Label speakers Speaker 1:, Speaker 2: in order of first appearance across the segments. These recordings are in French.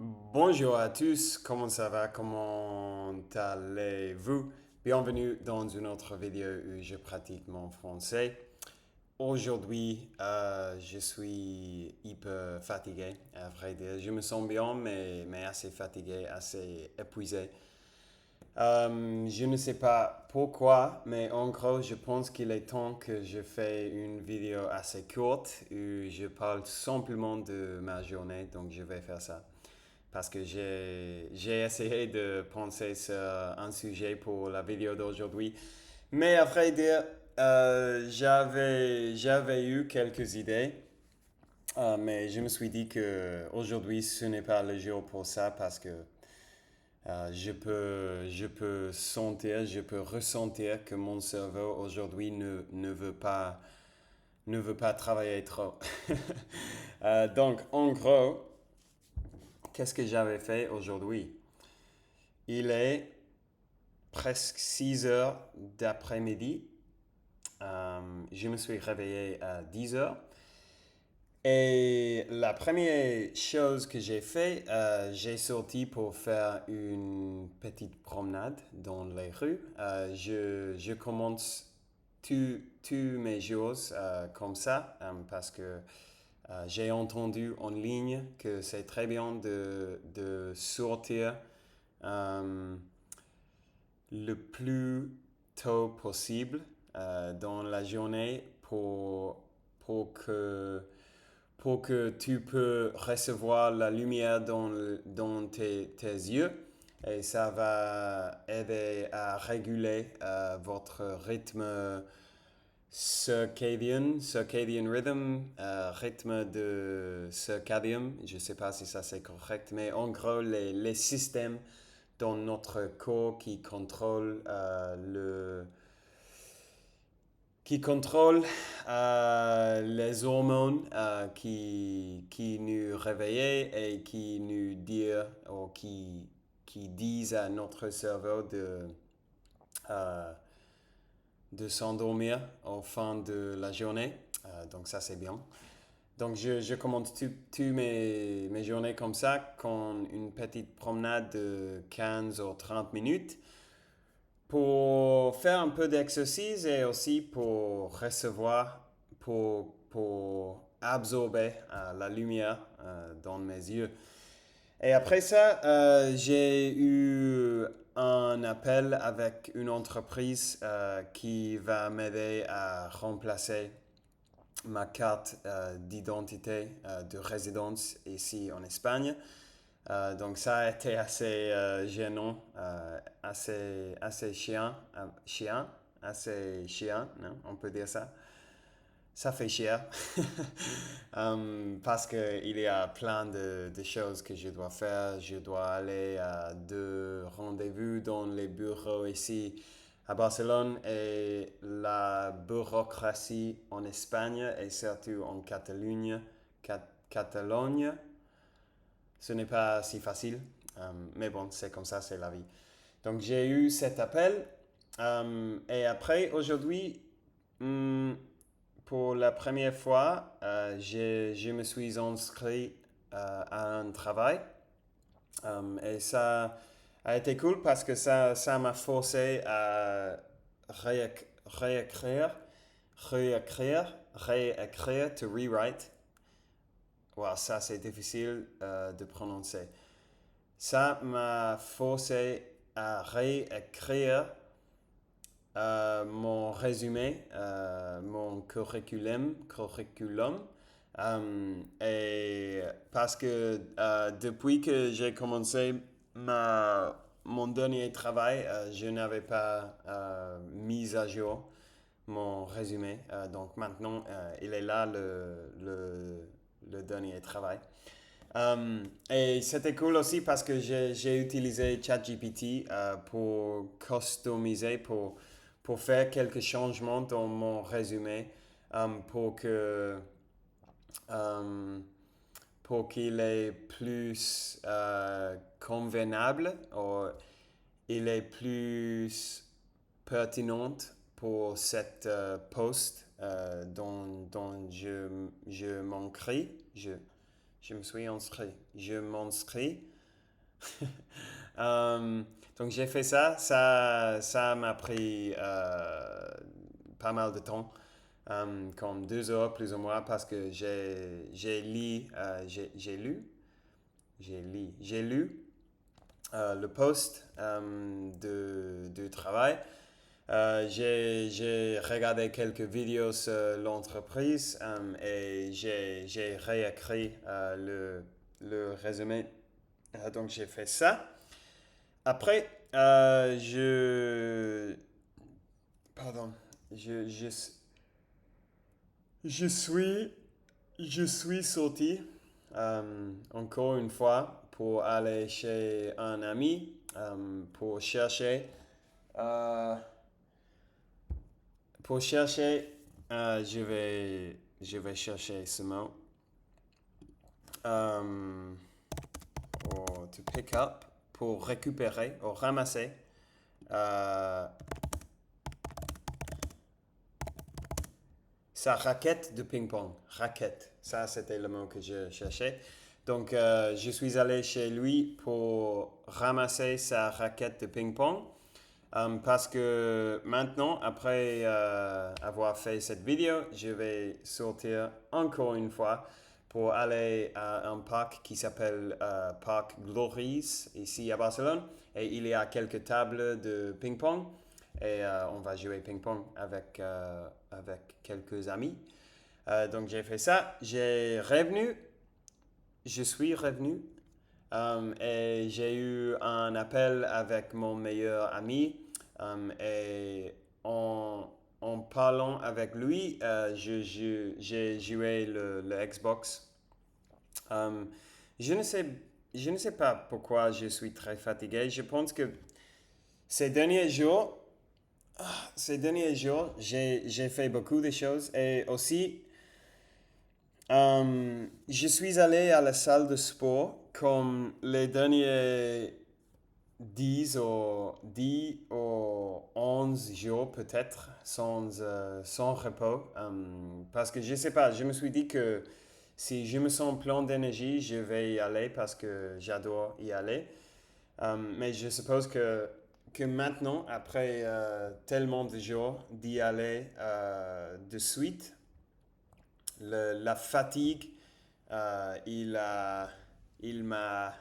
Speaker 1: Bonjour à tous, comment ça va? Comment allez-vous? Bienvenue dans une autre vidéo où je pratique mon français. Aujourd'hui, je suis hyper fatigué, à vrai dire. Je me sens bien, mais assez fatigué, assez épuisé. Je ne sais pas pourquoi, mais en gros, je pense qu'il est temps que je fasse une vidéo assez courte où je parle simplement de ma journée, donc je vais faire ça parce que j'ai essayé de penser sur un sujet pour la vidéo d'aujourd'hui. Mais à vrai dire, j'avais eu quelques idées, mais je me suis dit que aujourd'hui ce n'est pas le jour pour ça parce que je peux sentir, je peux ressentir que mon cerveau aujourd'hui ne veut pas travailler trop. Donc, en gros, qu'est-ce que j'avais fait aujourd'hui? Il est presque 6 heures d'après-midi. Je me suis réveillé à 10 heures. Et la première chose que j'ai fait, j'ai sorti pour faire une petite promenade dans les rues. Je commence tous mes jours comme ça parce que j'ai entendu en ligne que c'est très bien de sortir euh, le plus tôt possible dans la journée pour que tu peux recevoir la lumière dans tes yeux et ça va aider à réguler votre rythme circadian rhythm, rythme de circadium, je ne sais pas si ça c'est correct, mais en gros les systèmes dans notre corps qui contrôle les hormones qui nous réveillent et qui nous disent ou qui disent à notre cerveau euh, de s'endormir au fin de la journée. Donc ça c'est bien. Donc je commence toutes mes journées comme ça, con une petite promenade de 15 ou 30 minutes pour faire un peu d'exercice et aussi pour recevoir, pour absorber la lumière dans mes yeux. Et après ça, j'ai eu un appel avec une entreprise qui va m'aider à remplacer ma carte d'identité de résidence ici en Espagne. Donc ça a été assez gênant, assez assez chiant, non? On peut dire ça. Ça fait chier. Parce qu'il y a plein de choses que je dois faire. Je dois aller à deux rendez-vous dans les bureaux ici à Barcelone et la bureaucratie en Espagne et surtout en Catalogne, ce n'est pas si facile, mais bon, c'est comme ça, c'est la vie. Donc j'ai eu cet appel et après, aujourd'hui, hum, pour la première fois, je me suis inscrit à un travail et ça a été cool parce que ça m'a forcé à réécrire, réécrire, to rewrite. Wow, ça c'est difficile de prononcer. Ça m'a forcé à réécrire mon résumé, mon curriculum. Et parce que depuis que j'ai commencé mon dernier travail, je n'avais pas mis à jour mon résumé. Donc maintenant, il est là le dernier travail. Et c'était cool aussi parce que j'ai utilisé ChatGPT pour customiser, pour faire quelques changements dans mon résumé pour euh, pour qu'il est plus convenable ou il est plus pertinent pour cette post dont je m'inscris. Je me suis inscrit. Je m'inscris. Donc j'ai fait ça. Ça m'a pris pas mal de temps, comme 2 heures plus ou moins, parce que j'ai lu le post de travail. J'ai regardé quelques vidéos sur l'entreprise et j'ai réécrit le résumé. Donc j'ai fait ça. Après, pardon, je, je, je suis, je suis sorti encore une fois pour aller chez un ami pour chercher, euh, pour chercher, je vais chercher ce mot. Or to pick up, pour récupérer ou ramasser. euh, Sa raquette de ping-pong. Raquette. Ça, c'était le mot que je cherchais. Donc, je suis allé chez lui pour ramasser sa raquette de ping-pong. Parce que maintenant, après avoir fait cette vidéo, je vais sortir encore une fois pour aller à un parc qui s'appelle Parc Glories, ici à Barcelone. Et il y a quelques tables de ping-pong. Et on va jouer ping-pong avec quelques amis. Donc j'ai fait ça. Je suis revenu et j'ai eu un appel avec mon meilleur ami. Et en parlant avec lui, j'ai joué le Xbox. Euh, je ne sais, je ne sais pas pourquoi je suis très fatigué. Je pense que ces derniers jours, j'ai fait beaucoup de choses et aussi, je suis allé à la salle de sport comme les derniers 10 ou 11 jours peut-être sans repos. Parce que je sais pas, je me suis dit que si je me sens plein d'énergie, je vais y aller parce que j'adore y aller. Mais je suppose que maintenant, après tellement de jours d'y aller de suite, la fatigue, euh, il, a, il m'a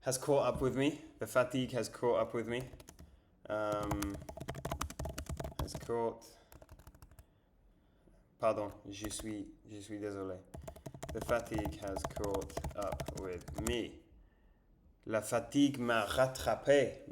Speaker 1: has caught up with me. The fatigue has caught up with me. Um, has caught. Pardon, je suis désolé. The fatigue has caught up with me. La fatigue m'a rattrapé,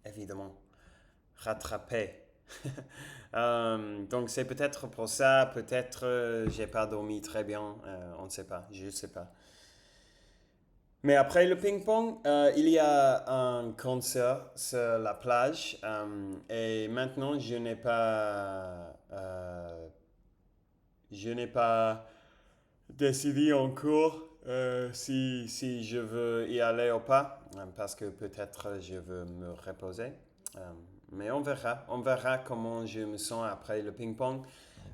Speaker 1: évidemment. Rattrapé. Donc c'est peut-être pour ça, peut-être j'ai pas dormi très bien, on ne sait pas, je ne sais pas. Mais après le ping-pong, il y a un concert sur la plage et maintenant je n'ai pas décidé encore si je veux y aller ou pas parce que peut-être je veux me reposer. Euh, mais on verra comment je me sens après le ping-pong.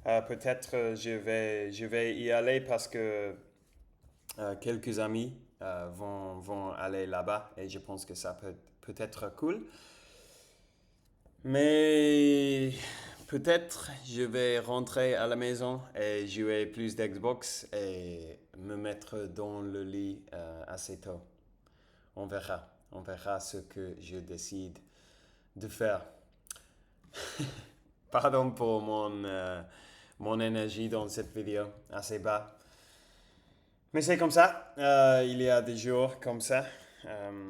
Speaker 1: Peut-être je vais y aller parce que quelques amis vont aller là-bas et je pense que ça peut être cool. Mais peut-être je vais rentrer à la maison et jouer plus d'Xbox et me mettre dans le lit assez tôt. On verra. On verra ce que je décide de faire. Pardon pour mon énergie dans cette vidéo, assez bas. Mais c'est comme ça. Il y a des jours comme ça. Euh,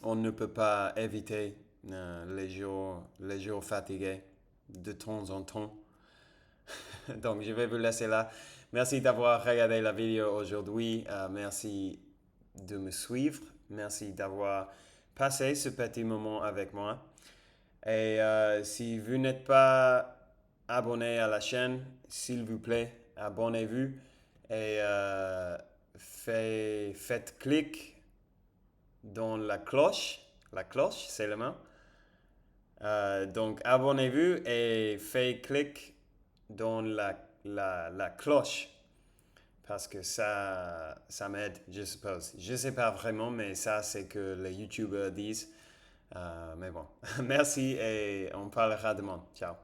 Speaker 1: on ne peut pas éviter les jours fatigués de temps en temps. Donc, je vais vous laisser là. Merci d'avoir regardé la vidéo aujourd'hui. Merci de me suivre. Merci d'avoir passé ce petit moment avec moi. Et si vous n'êtes pas abonné à la chaîne, s'il vous plaît, abonnez-vous et faites clic dans la cloche. La cloche, c'est le mot. Donc, abonnez-vous et faites clic dans la cloche parce que ça m'aide, je suppose. Je sais pas vraiment, mais ça, c'est que les YouTubers disent. Mais bon, merci et on parlera demain. Ciao.